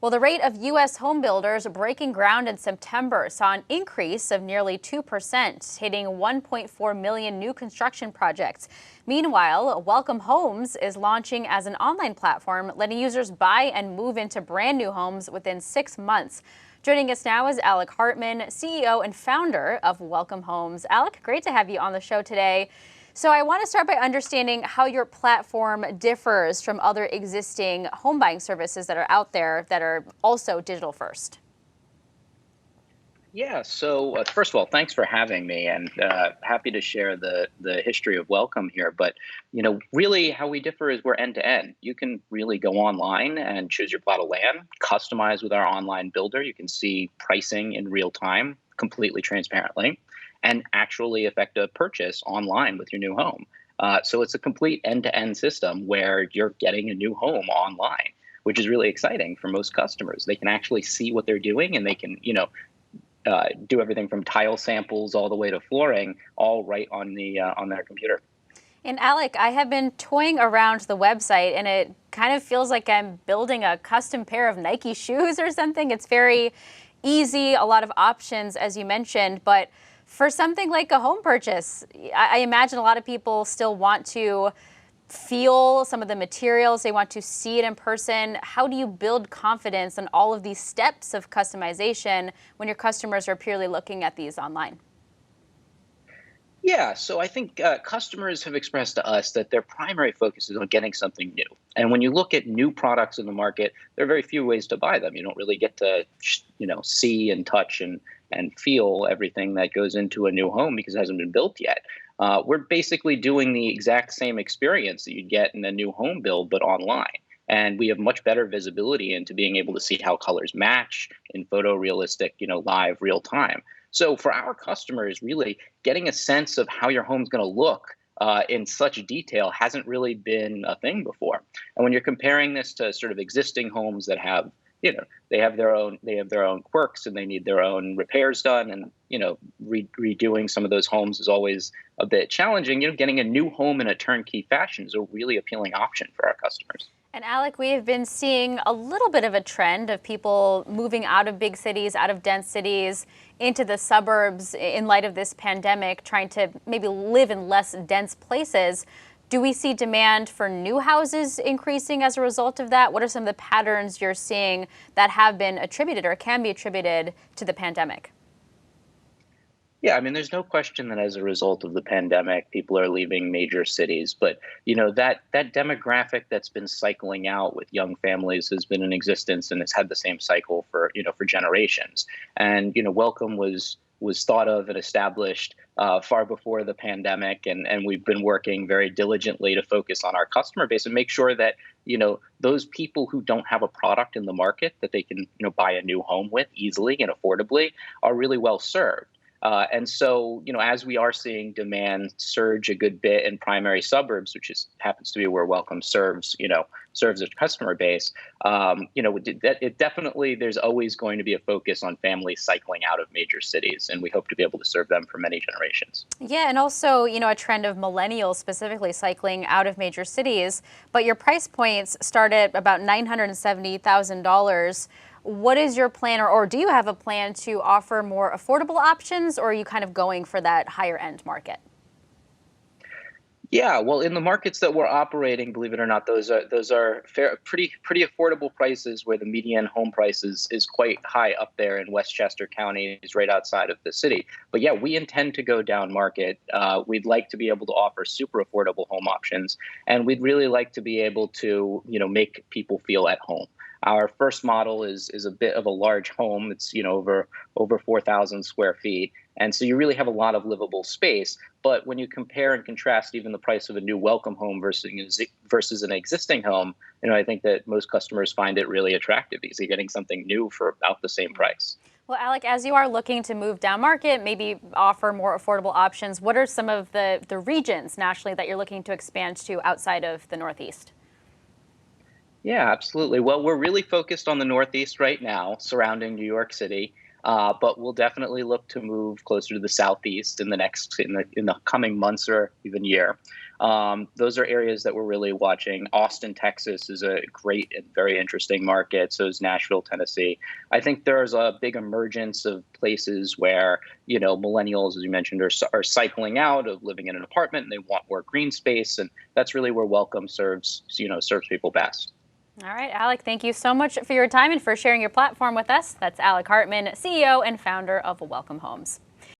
Well, the rate of U.S. home builders breaking ground in September saw an increase of nearly 2%, hitting 1.4 million new construction projects. Meanwhile, Welcome Homes is launching as an online platform, letting users buy and move into brand new homes within 6 months. Joining us now is Alec Hartman, CEO and founder of Welcome Homes. Alec, great to have you on the show today. So I want to start by understanding how your platform differs from other existing home buying services that are out there that are also digital first. Yeah, so first of all, thanks for having me, and happy to share the history of Welcome here. But really, how we differ is we're end to end. You can really go online and choose your plot of land, customize with our online builder. You can see pricing in real time, completely transparently, and actually effect a purchase online with your new home. So it's a complete end to end system where you're getting a new home online, which is really exciting for most customers. They can actually see what they're doing, and they can, do everything from tile samples all the way to flooring, all right on their computer. And Alec, I have been toying around the website and it kind of feels like I'm building a custom pair of Nike shoes or something. It's very easy, a lot of options, as you mentioned, but for something like a home purchase, I imagine a lot of people still want to feel some of the materials, they want to see it in person. How do you build confidence in all of these steps of customization when your customers are purely looking at these online? Yeah, so I think customers have expressed to us that their primary focus is on getting something new. And when you look at new products in the market, there are very few ways to buy them. You don't really get to, see and touch and feel everything that goes into a new home because it hasn't been built yet. We're basically doing the exact same experience that you'd get in a new home build, but online. And we have much better visibility into being able to see how colors match in photorealistic, live real time. So for our customers, really getting a sense of how your home's going to look in such detail hasn't really been a thing before. And when you're comparing this to sort of existing homes that have, they have their own quirks and they need their own repairs done, and redoing some of those homes is always a bit challenging. Getting a new home in a turnkey fashion is a really appealing option for our customers. And Alec, we have been seeing a little bit of a trend of people moving out of big cities, out of dense cities, into the suburbs in light of this pandemic, trying to maybe live in less dense places. Do we see demand for new houses increasing as a result of that? What are some of the patterns you're seeing that have been attributed or can be attributed to the pandemic? Yeah, I mean, there's no question that as a result of the pandemic, people are leaving major cities. But that demographic that's been cycling out with young families has been in existence, and it's had the same cycle for generations. And Welcome was thought of and established far before the pandemic, and we've been working very diligently to focus on our customer base and make sure that those people who don't have a product in the market that they can buy a new home with easily and affordably are really well served. And so, as we are seeing demand surge a good bit in primary suburbs, which happens to be where Welcome serves its customer base, it definitely, there's always going to be a focus on families cycling out of major cities, and we hope to be able to serve them for many generations. Yeah, and also, a trend of millennials specifically cycling out of major cities, but your price points start at about $970,000. What is your plan, or do you have a plan to offer more affordable options, or are you kind of going for that higher end market? Yeah, well, in the markets that we're operating, believe it or not, those are pretty affordable prices where the median home price is quite high up there in Westchester County, is right outside of the city. But yeah, we intend to go down market. We'd like to be able to offer super affordable home options, and we'd really like to be able to make people feel at home. Our first model is a bit of a large home. It's over 4,000 square feet, and so you really have a lot of livable space. But when you compare and contrast even the price of a new Welcome home versus an existing home, I think that most customers find it really attractive because you're getting something new for about the same price. Well, Alec, as you are looking to move down market, maybe offer more affordable options, what are some of the regions nationally that you're looking to expand to outside of the Northeast? Yeah, absolutely. Well, we're really focused on the Northeast right now, surrounding New York City, but we'll definitely look to move closer to the Southeast in the coming months or even year. Those are areas that we're really watching. Austin, Texas is a great and very interesting market. So is Nashville, Tennessee. I think there's a big emergence of places where, millennials, as you mentioned, are cycling out of living in an apartment and they want more green space. And that's really where Welcome serves people best. All right, Alec, thank you so much for your time and for sharing your platform with us. That's Alec Hartman, CEO and founder of Welcome Homes.